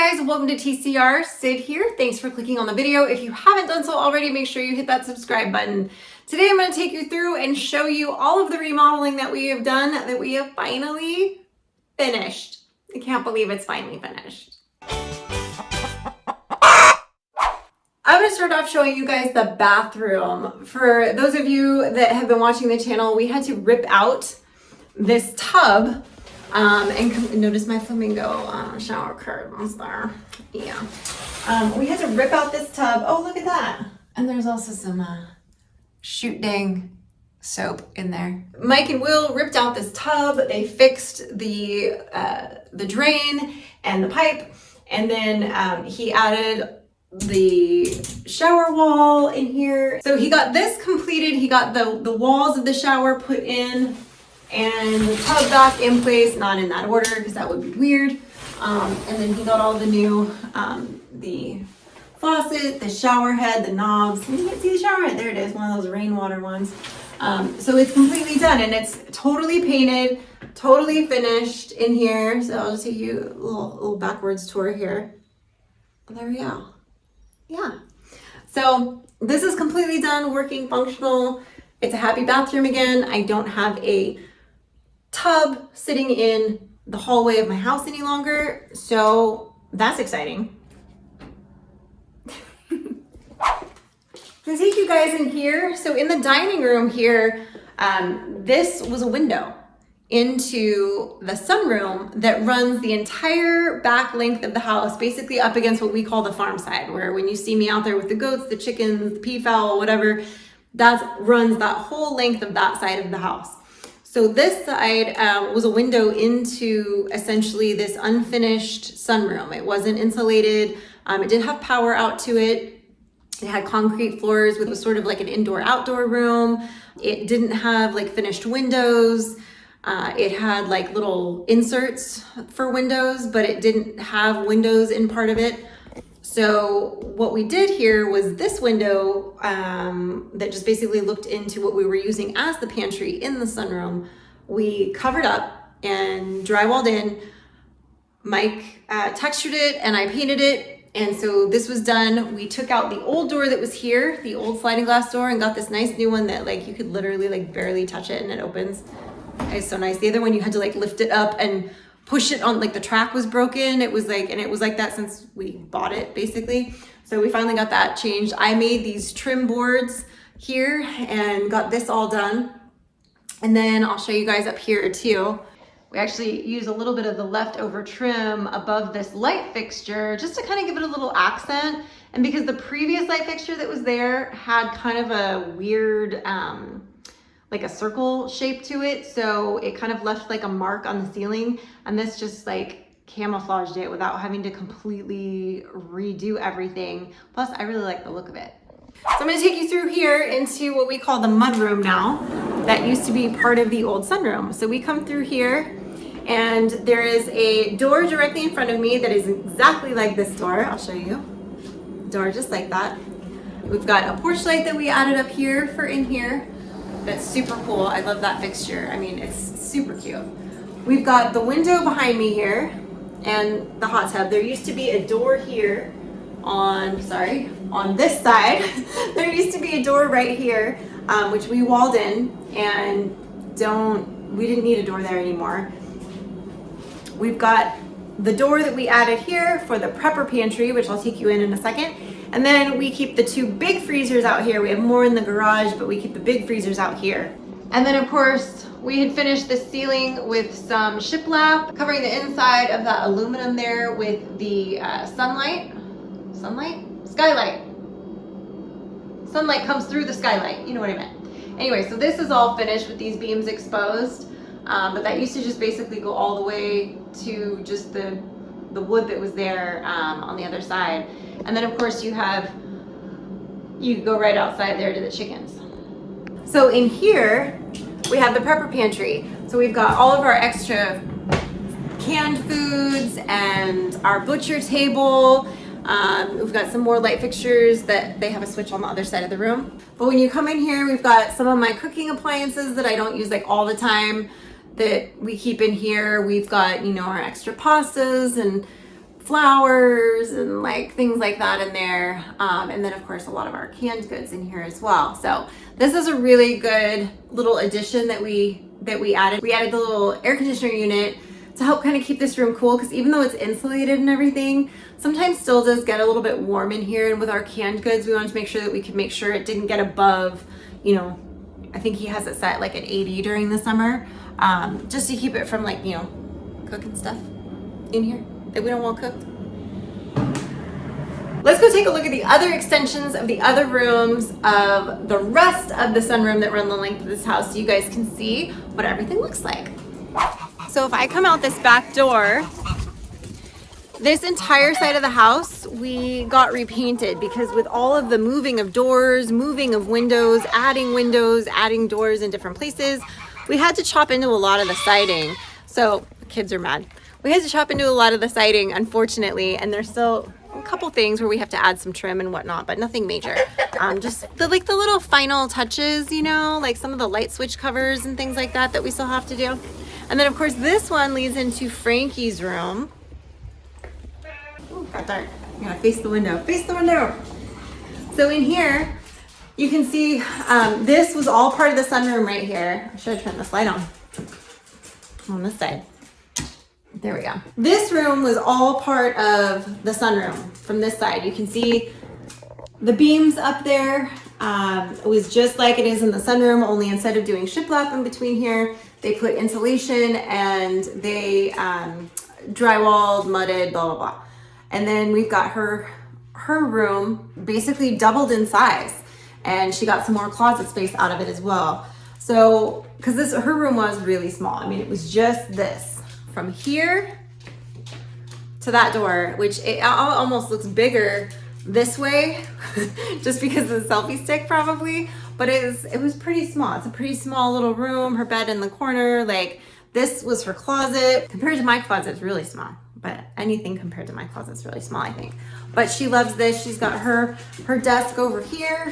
Hey guys, welcome to TCR. Sid here. Thanks for clicking on the video. If you haven't done so already, make sure you hit that subscribe button. Today I'm going to take you through and show you all of the remodeling that we have done, that we have finally finished. I can't believe it's finally finished. I'm going to start off showing you guys the bathroom. For those of you that have been watching the channel, we had to rip out this tub and notice my flamingo shower curtains there. Yeah. We had to rip out this tub. Oh, look at that. And there's also some shoot dang soap in there. Mike and Will ripped out this tub. They fixed the drain and the pipe. And then he added the shower wall in here. So he got this completed. He got the walls of the shower put in and the tub back in place, not in that order because that would be weird. And then he got all the new, the faucet, the shower head, the knobs. You can't see the shower head. There it is, one of those rainwater ones. So it's completely done and it's totally painted, totally finished in here. So I'll just take you a little backwards tour here. There we go. Yeah. So this is completely done, working, functional. It's a happy bathroom again. I don't have a tub sitting in the hallway of my house any longer, so that's exciting. To take you guys in here, so in the dining room here, this was a window into the sunroom that runs the entire back length of the house, basically up against what we call the farm side, where when you see me out there with the goats, the chickens, the peafowl, whatever, that runs that whole length of that side of the house. So this side was a window into essentially this unfinished sunroom. It wasn't insulated. It did have power out to it. It had concrete floors with sort of like an indoor-outdoor room. It didn't have like finished windows. It had like little inserts for windows, but it didn't have windows in part of it. So what we did here was this window that just basically looked into what we were using as the pantry in the sunroom. We covered up and drywalled in. Mike textured it and I painted it. And so this was done. We took out the old door that was here, the old sliding glass door, and got this nice new one that like you could literally like barely touch it and it opens. It's so nice. The other one you had to like lift it up and push it on, like the track was broken. It was like, and it was like that since we bought it basically. So we finally got that changed. I made these trim boards here and got this all done. And then I'll show you guys up here too. We actually use a little bit of the leftover trim above this light fixture just to kind of give it a little accent. And because the previous light fixture that was there had kind of a weird, like a circle shape to it. So it kind of left like a mark on the ceiling, and this just like camouflaged it without having to completely redo everything. Plus I really like the look of it. So I'm gonna take you through here into what we call the mudroom now. That used to be part of the old sunroom. So we come through here and there is a door directly in front of me that is exactly like this door. I'll show you. Door just like that. We've got a porch light that we added up here for in here. That's super cool. I love that fixture. I mean, it's super cute. We've got the window behind me here and the hot tub. There used to be a door here on this side. There used to be a door right here, which we walled in and we didn't need a door there anymore. We've got the door that we added here for the prepper pantry, which I'll take you in a second. And then we keep the two big freezers out here. We have more in the garage, but we keep the big freezers out here. And then of course, we had finished the ceiling with some shiplap, covering the inside of that aluminum there with the skylight. Sunlight comes through the skylight, you know what I meant. Anyway, so this is all finished with these beams exposed, but that used to just basically go all the way to just the wood that was there on the other side. And then of course you go right outside there to the chickens. So in here, we have the prepper pantry. So we've got all of our extra canned foods and our butcher table. We've got some more light fixtures that they have a switch on the other side of the room. But when you come in here, we've got some of my cooking appliances that I don't use like all the time that we keep in here. We've got, you know, our extra pastas and flowers and like things like that in there. And then of course a lot of our canned goods in here as well. So this is a really good little addition that we added. We added the little air conditioner unit to help kind of keep this room cool, because even though it's insulated and everything, sometimes still does get a little bit warm in here. And with our canned goods, we wanted to make sure that we could make sure it didn't get above, you know, I think he has it set like at 80 during the summer, just to keep it from like, you know, cooking stuff in here that we don't want cooked. Let's go take a look at the other extensions of the other rooms of the rest of the sunroom that run the length of this house, so you guys can see what everything looks like. So if I come out this back door, this entire side of the house we got repainted, because with all of the moving of doors, moving of windows, adding doors in different places, we had to chop into a lot of the siding. So the kids are mad. We had to chop into a lot of the siding, unfortunately, and there's still a couple things where we have to add some trim and whatnot, but nothing major. Just the little final touches, you know, like some of the light switch covers and things like that we still have to do. And then of course this one leads into Frankie's room. Ooh, got dark. I'm gonna face the window. Face the window. So in here, you can see this was all part of the sunroom right here. I should have turned this light on this side. There we go. This room was all part of the sunroom from this side. You can see the beams up there. It was just like it is in the sunroom, only instead of doing shiplap in between here, they put insulation and they drywalled, mudded, blah, blah, blah. And then we've got her room basically doubled in size, and she got some more closet space out of it as well. So, because her room was really small. I mean, it was just this from here to that door, which it almost looks bigger this way just because of the selfie stick probably, but it was pretty small. It's a pretty small little room. Her bed in the corner, like this was her closet. Compared to my closet, it's really small, but anything compared to my closet is really small, I think. But she loves this. She's got her desk over here,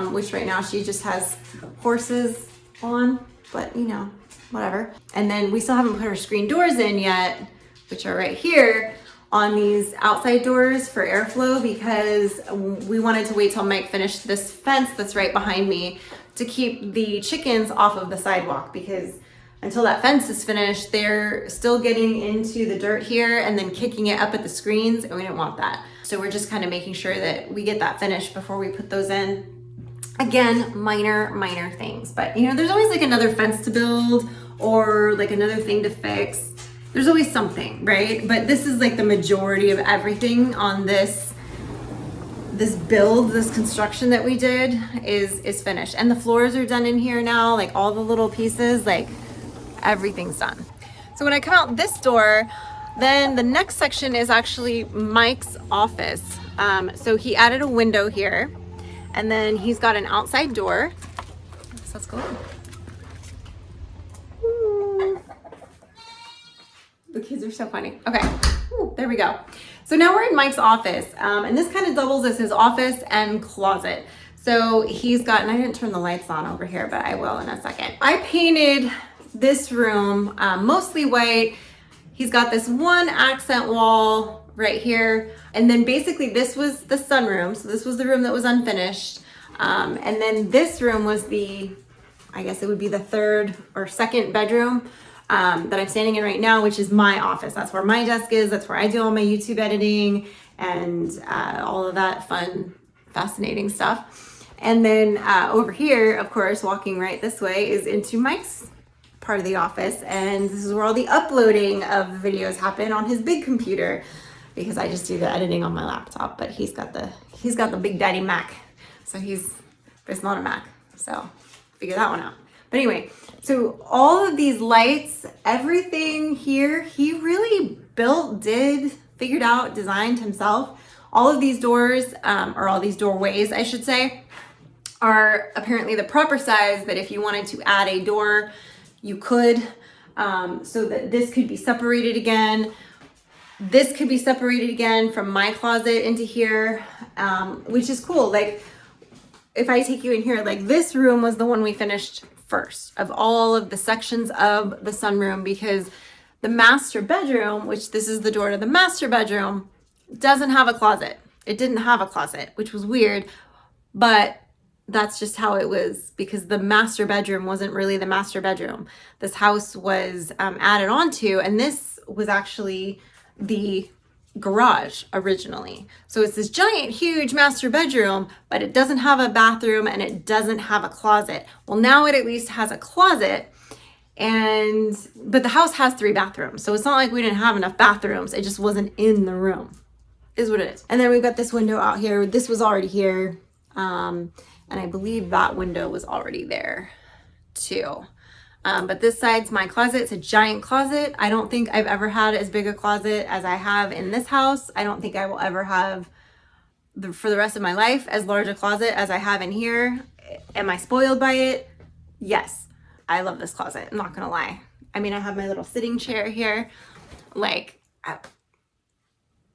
which right now she just has horses on, but you know, whatever. And then we still haven't put her screen doors in yet, which are right here on these outside doors for airflow, because we wanted to wait till Mike finished this fence that's right behind me to keep the chickens off of the sidewalk, because until that fence is finished, they're still getting into the dirt here and then kicking it up at the screens, and we didn't want that. So we're just kind of making sure that we get that finished before we put those in. Again, minor things, but you know, there's always like another fence to build or like another thing to fix. There's always something, right? But this is like the majority of everything on this build, this construction that we did is finished. And the floors are done in here now, like all the little pieces, like everything's done. So when I come out this door, then the next section is actually Mike's office. So he added a window here, and then he's got an outside door. So let's go in. The kids are so funny. Okay, ooh, there we go. So now we're in Mike's office, and this kind of doubles as his office and closet. So he's got, and I didn't turn the lights on over here, but I will in a second. I painted this room mostly white. He's got this one accent wall right here. And then basically this was the sunroom. So this was the room that was unfinished. And then this room was I guess it would be the third or second bedroom that I'm standing in right now, which is my office. That's where my desk is. That's where I do all my YouTube editing and all of that fun, fascinating stuff. And then over here, of course, walking right this way is into Mike's part of the office. And this is where all the uploading of the videos happen on his big computer, because I just do the editing on my laptop, but he's got the big daddy Mac. So but it's not a Mac. So figure that one out. But anyway, so all of these lights, everything here, he really figured out, designed himself. All of these doors, or all these doorways, I should say, are apparently the proper size that if you wanted to add a door, you could, so that this could be separated again. This could be separated again from my closet into here, which is cool. Like, if I take you in here, like this room was the one we finished first of all of the sections of the sunroom, because The master bedroom, which this is the door to the master bedroom, doesn't have a closet. It didn't have a closet, which was weird, but that's just how it was because the master bedroom wasn't really the master bedroom. This house was added onto, and this was actually the garage originally. So it's this giant, huge master bedroom, but it doesn't have a bathroom and it doesn't have a closet. Well, now it at least has a closet, but the house has 3 bathrooms. So it's not like we didn't have enough bathrooms. It just wasn't in the room, is what it is. And then we've got this window out here. This was already here. And I believe that window was already there too. But this side's my closet. It's a giant closet. I don't think I've ever had as big a closet as I have in this house. I don't think I will ever have, for the rest of my life, as large a closet as I have in here. Am I spoiled by it? Yes. I love this closet. I'm not gonna lie. I mean, I have my little sitting chair here. Like,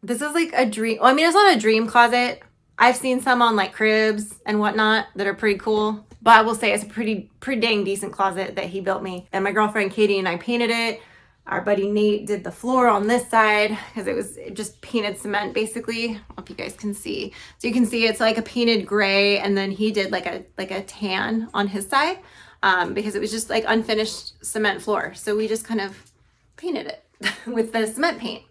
this is like a dream. Well, I mean, it's not a dream closet. I've seen some on like cribs and whatnot that are pretty cool, but I will say it's a pretty dang decent closet that he built me. And my girlfriend Katie and I painted it. Our buddy Nate did the floor on this side because it was just painted cement basically. I don't know if you guys can see. So you can see it's like a painted gray, and then he did like a tan on his side because it was just like unfinished cement floor. So we just kind of painted it with the cement paint.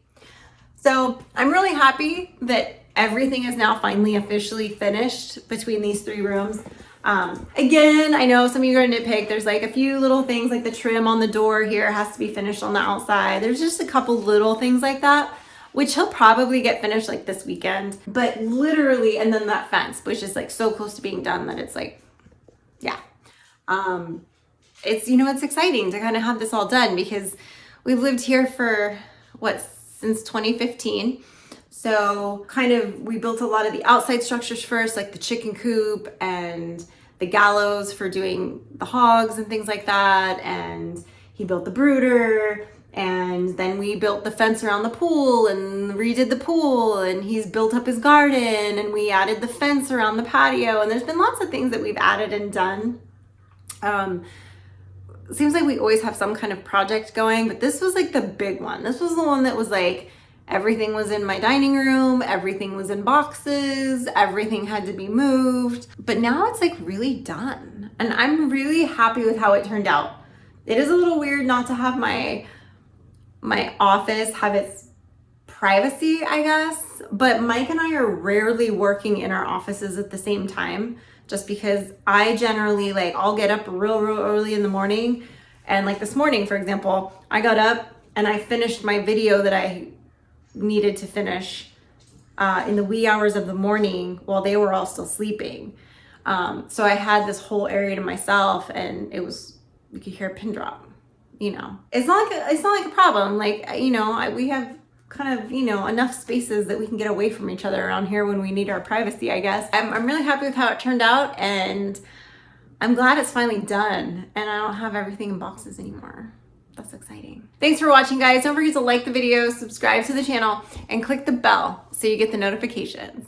So I'm really happy that everything is now finally officially finished between these 3 rooms. Again, I know some of you are gonna nitpick. There's like a few little things like the trim on the door here has to be finished on the outside. There's just a couple little things like that, which he'll probably get finished like this weekend. But literally, and then that fence, which is like so close to being done that it's like, yeah. It's, you know, it's exciting to kind of have this all done because we've lived here for since 2015. So kind of we built a lot of the outside structures first, like the chicken coop and the gallows for doing the hogs and things like that. And he built the brooder, and then we built the fence around the pool and redid the pool, and he's built up his garden, and we added the fence around the patio. And there's been lots of things that we've added and done. It seems like we always have some kind of project going, but this was like the big one. This was the one that was like, everything was in my dining room, everything was in boxes, everything had to be moved. But now it's like really done. And I'm really happy with how it turned out. It is a little weird not to have my office have its privacy, I guess. But Mike and I are rarely working in our offices at the same time, just because I generally I'll get up real early in the morning. And like this morning, for example, I got up and I finished my video that I needed to finish in the wee hours of the morning while they were all still sleeping. So I had this whole area to myself, and it was, you could hear a pin drop, you know. It's not like a problem. Like, you know, we have kind of, you know, enough spaces that we can get away from each other around here when we need our privacy, I guess. I'm really happy with how it turned out, and I'm glad it's finally done and I don't have everything in boxes anymore. That's exciting. Thanks for watching, guys. Don't forget to like the video, subscribe to the channel, and click the bell so you get the notifications.